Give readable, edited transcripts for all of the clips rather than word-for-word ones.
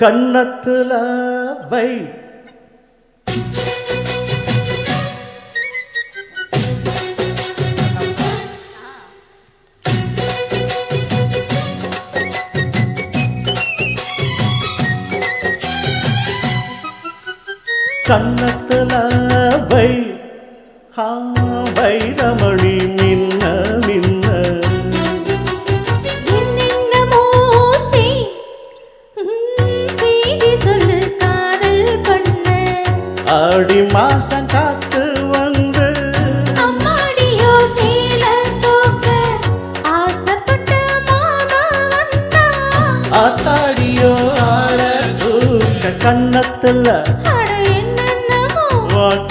கன்னத்துல வை கன்னத்துல வை வைரமணி மின்ன மின்ன ஆடி மாசம் காத்து வந்து அம்மாடியோ சேல தூக்க ஆசைப்பட்ட மாமா வந்தா ஆத்தாடியோ ஆள தூக்க கன்னத்துல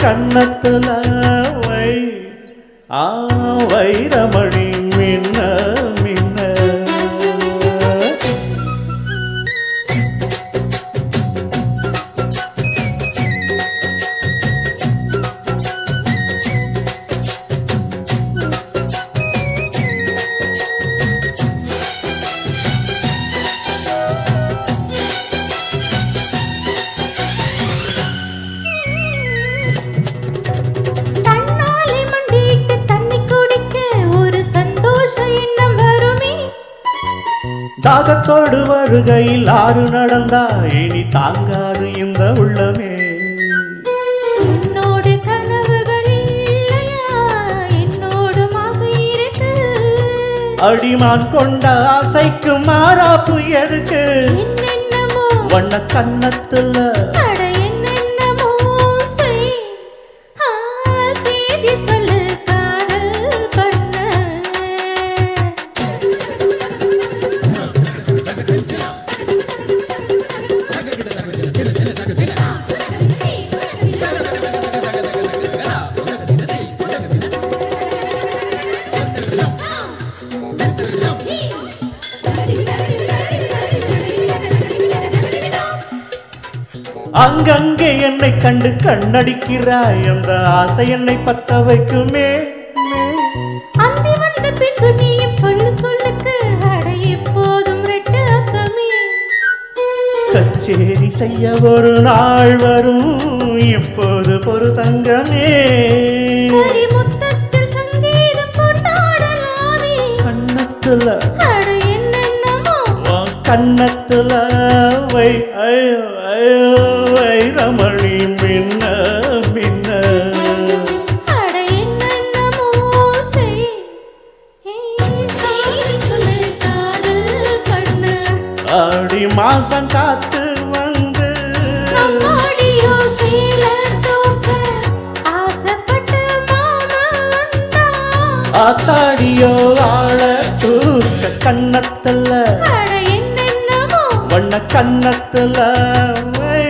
கன்னத்துல வை வைரமணி மின்ன மின்ன தாகத்தோடு வருகையில் ஆறு நடந்தா இனி தாங்காது இந்த உள்ளமே என்னோடு கனவுகள் இல்லையா என்னோடு மாசை இருக்கு அடிமான் கொண்ட ஆசைக்கு மாறாப்பு எதுக்கு என்னென்னமோ வண்ண கன்னத்துல அங்கங்கே என்னை கண்டு கண்ணடிக்கிறாய் அந்த ஆசை என்னை பத்த வைக்குமே அந்தி வந்த பின்பு நீயும் சொல்லு சொல்லுக்கு அடை எப்போதும் ரெட்டு அக்கமே கச்சேரி செய்ய ஒரு நாள் வரும் இப்போது பொறு தங்கமே சரி முத்தத்தில் சங்கீதம் கொண்டாடலாமே கன்னத்துல என்னென்னமோ கன்னத்துல வை வைரமணி மின்ன மின்ன என்னென்னமோ ஆடி மாசம் காத்து வந்து அம்மாடியோ சேல தூக்க ஆசைப்பட்ட மாமா வந்தா ஆத்தாடியோ ஆள தூக்க கன்னத்துல என்னென்னமோ வண்ண கன்னத்துல வை